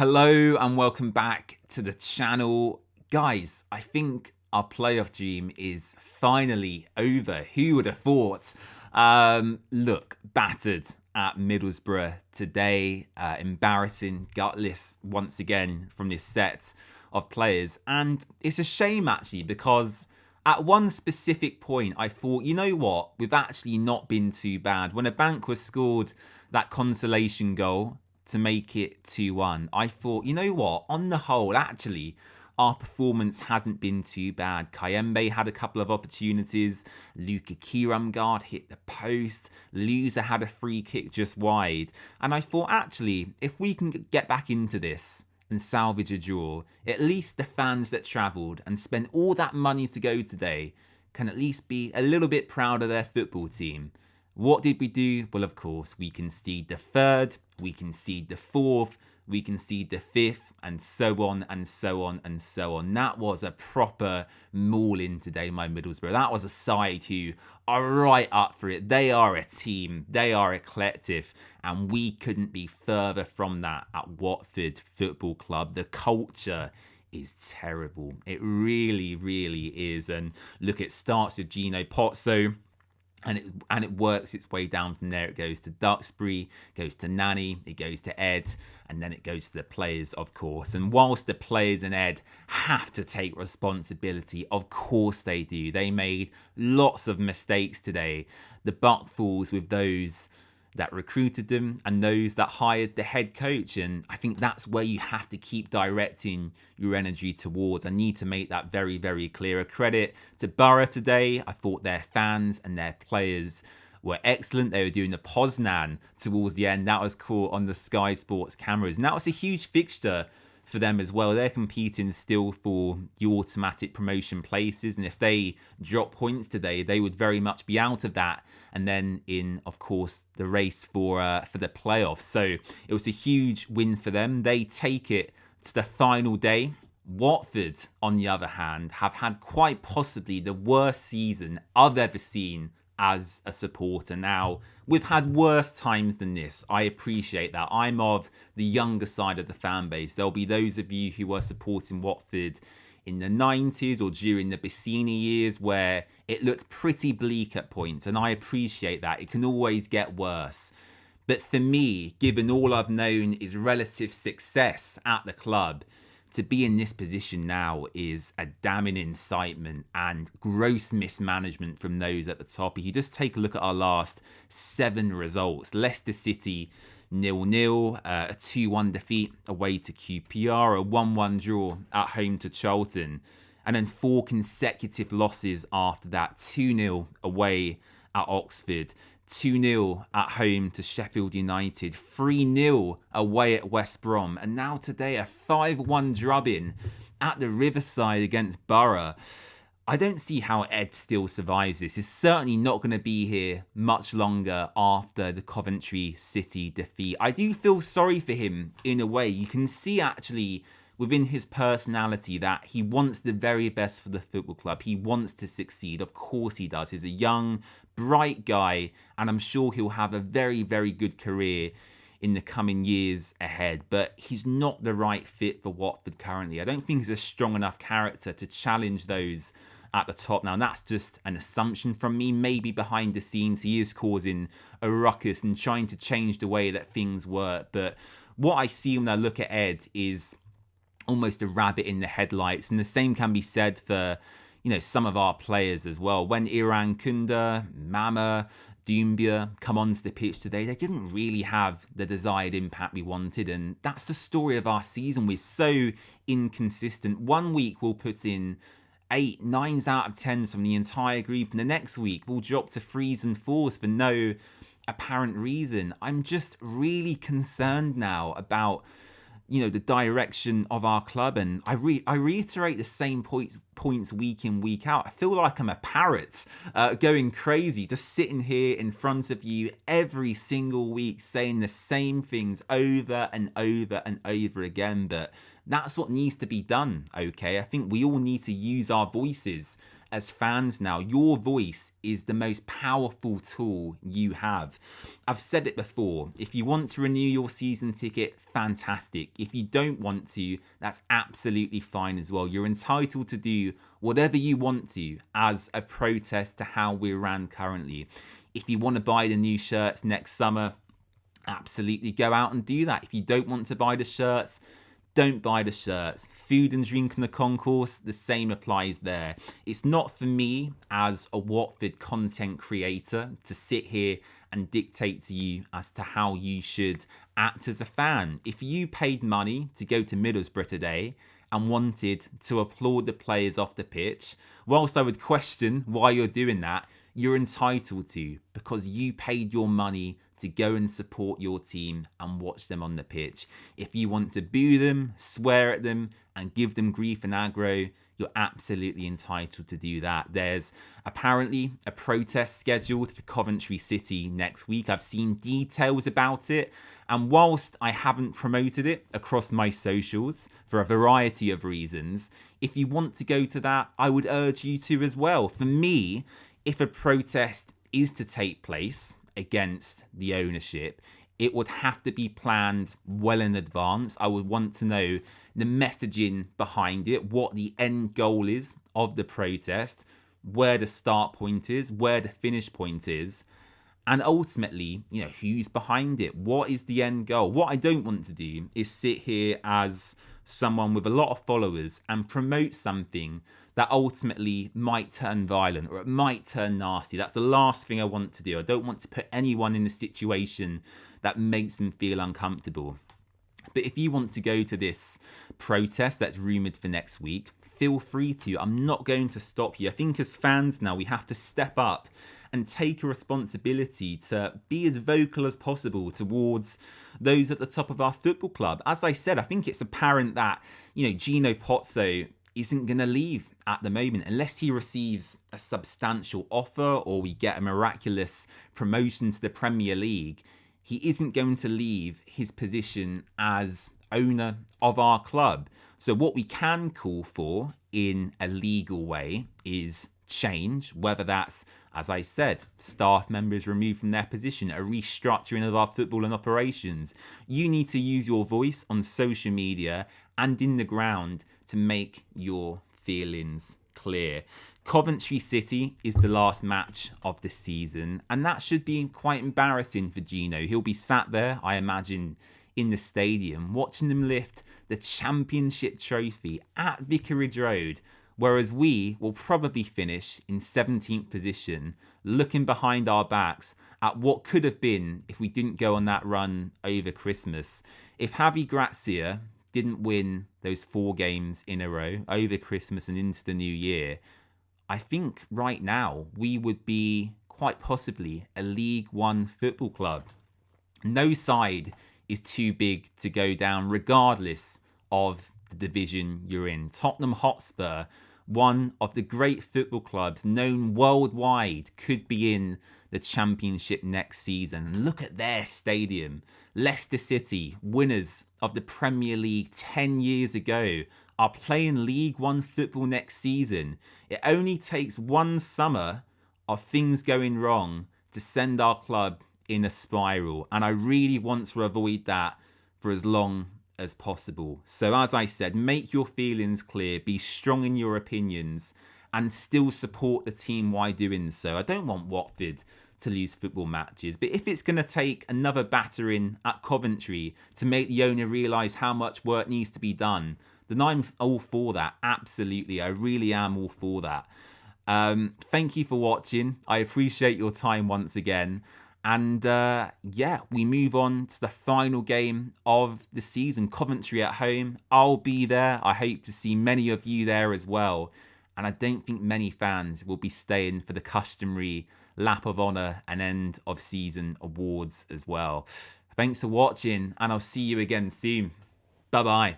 Hello and welcome back to the channel. Guys, I think our playoff dream is finally over. Who would have thought? Look, battered at Middlesbrough today. Embarrassing, gutless once again from this set of players. And it's a shame actually because at one specific point I thought, you know what, we've actually not been too bad. When Abankwah scored that consolation goal to make it 2-1, I thought, you know what, on the whole, actually, our performance hasn't been too bad. Kayembe had a couple of opportunities. Luka Kiramgard hit the post. Loser had a free kick just wide. And I thought, actually, if we can get back into this and salvage a draw, at least the fans that travelled and spent all that money to go today can at least be a little bit proud of their football team. What did we do? Well, of course, we concede the third, we concede the fourth, we concede the fifth, and so on and so on and so on. That was a proper mauling today, my Middlesbrough. That was a side who are right up for it. They are a team, they are a collective, and we couldn't be further from that at Watford Football Club. The culture is terrible. It really, really is. And look, it starts with Gino Pozzo. And it works its way down from there. It goes to Duxbury, goes to Nani, it goes to Ed, and then it goes to the players, of course. And whilst the players and Ed have to take responsibility, of course they do. They made lots of mistakes today. The buck falls with those that recruited them and those that hired the head coach. And I think that's where you have to keep directing your energy towards. I need to make that very, very clear. A credit to Borough today. I thought their fans and their players were excellent. They were doing the Poznan towards the end. That was caught on the Sky Sports cameras. And that was a huge fixture for them as well. They're competing still for the automatic promotion places, and if they drop points today, they would very much be out of that, and then in, of course, the race for the playoffs. So it was a huge win for them. They take it to the final day. Watford, on the other hand, have had quite possibly the worst season I've ever seen as a supporter. Now, we've had worse times than this. I appreciate that. I'm of the younger side of the fan base. There'll be those of you who were supporting Watford in the 90s or during the Bassini years where it looked pretty bleak at points, and I appreciate that. It can always get worse. But for me, given all I've known is relative success at the club, to be in this position now is a damning incitement and gross mismanagement from those at the top. If you just take a look at our last 7 results, Leicester City 0-0, a 2-1 defeat away to QPR, a 1-1 draw at home to Charlton, and then 4 consecutive losses after that. 2-0 away at Oxford, 2-0 at home to Sheffield United, 3-0 away at West Brom, and now today a 5-1 drubbing at the Riverside against Borough. I don't see how Ed still survives this. He's certainly not going to be here much longer after the Coventry City defeat. I do feel sorry for him in a way. You can see actually within his personality that he wants the very best for the football club. He wants to succeed. Of course he does. He's a young, bright guy, and I'm sure he'll have a very, very good career in the coming years ahead. But he's not the right fit for Watford currently. I don't think he's a strong enough character to challenge those at the top now. And that's just an assumption from me. Maybe behind the scenes he is causing a ruckus and trying to change the way that things work. But what I see when I look at Ed is almost a rabbit in the headlights, and the same can be said for, you know, some of our players as well. When Iran Kunda, Mama, Doumbia come onto the pitch today, they didn't really have the desired impact we wanted, and that's the story of our season. We're so inconsistent. One week we'll put in 8, 9s out of 10s from the entire group, and the next week we'll drop to 3s and 4s for no apparent reason. I'm just really concerned now about, you know, the direction of our club, and I reiterate the same points week in, week out. I feel like I'm a parrot going crazy, just sitting here in front of you every single week saying the same things over and over and over again. But that's what needs to be done, okay? I think we all need to use our voices as fans now, your voice is the most powerful tool you have. I've said it before, if you want to renew your season ticket, fantastic. If you don't want to, that's absolutely fine as well. You're entitled to do whatever you want to as a protest to how we're ran currently. If you want to buy the new shirts next summer, absolutely go out and do that. If you don't want to buy the shirts, don't buy the shirts. Food and drink in the concourse, the same applies there. It's not for me as a Watford content creator to sit here and dictate to you as to how you should act as a fan. If you paid money to go to Middlesbrough today and wanted to applaud the players off the pitch, whilst I would question why you're doing that, you're entitled to, because you paid your money to go and support your team and watch them on the pitch. If you want to boo them, swear at them, and give them grief and aggro, you're absolutely entitled to do that. There's apparently a protest scheduled for Coventry City next week. I've seen details about it, and whilst I haven't promoted it across my socials for a variety of reasons, if you want to go to that, I would urge you to as well. For me, if a protest is to take place against the ownership, it would have to be planned well in advance. I would want to know the messaging behind it, what the end goal is of the protest, where the start point is, where the finish point is, and ultimately, who's behind it? What is the end goal? What I don't want to do is sit here as someone with a lot of followers and promote something that ultimately might turn violent or it might turn nasty. That's the last thing I want to do. I don't want to put anyone in a situation that makes them feel uncomfortable. But if you want to go to this protest that's rumoured for next week, feel free to. I'm not going to stop you. I think as fans now, we have to step up and take a responsibility to be as vocal as possible towards those at the top of our football club. As I said, I think it's apparent that, Gino Pozzo isn't going to leave at the moment unless he receives a substantial offer or we get a miraculous promotion to the Premier League. He isn't going to leave his position as owner of our club. So what we can call for in a legal way is change, whether that's, as I said, staff members removed from their position, a restructuring of our football and operations. You need to use your voice on social media and in the ground to make your feelings clear. Coventry City is the last match of the season, and that should be quite embarrassing for Gino. He'll be sat there, I imagine, in the stadium, watching them lift the championship trophy at Vicarage Road, whereas we will probably finish in 17th position, looking behind our backs at what could have been if we didn't go on that run over Christmas. If Javi Gracia didn't win those 4 games in a row over Christmas and into the new year, I think right now we would be quite possibly a League One football club. No side is too big to go down regardless of the division you're in. Tottenham Hotspur, one of the great football clubs known worldwide, could be in the Championship next season. And look at their stadium. Leicester City, winners of the Premier League 10 years ago, are playing League One football next season. It only takes one summer of things going wrong to send our club in a spiral. And I really want to avoid that for as long as possible. So as I said, make your feelings clear, be strong in your opinions, and still support the team while doing so. I don't want Watford to lose football matches, but if it's going to take another battering at Coventry to make the owner realise how much work needs to be done, then I'm all for that. Absolutely, I really am all for that. Thank you for watching. I appreciate your time once again. And we move on to the final game of the season, Coventry at home. I'll be there. I hope to see many of you there as well. And I don't think many fans will be staying for the customary lap of honour and end of season awards as well. Thanks for watching, and I'll see you again soon. Bye-bye.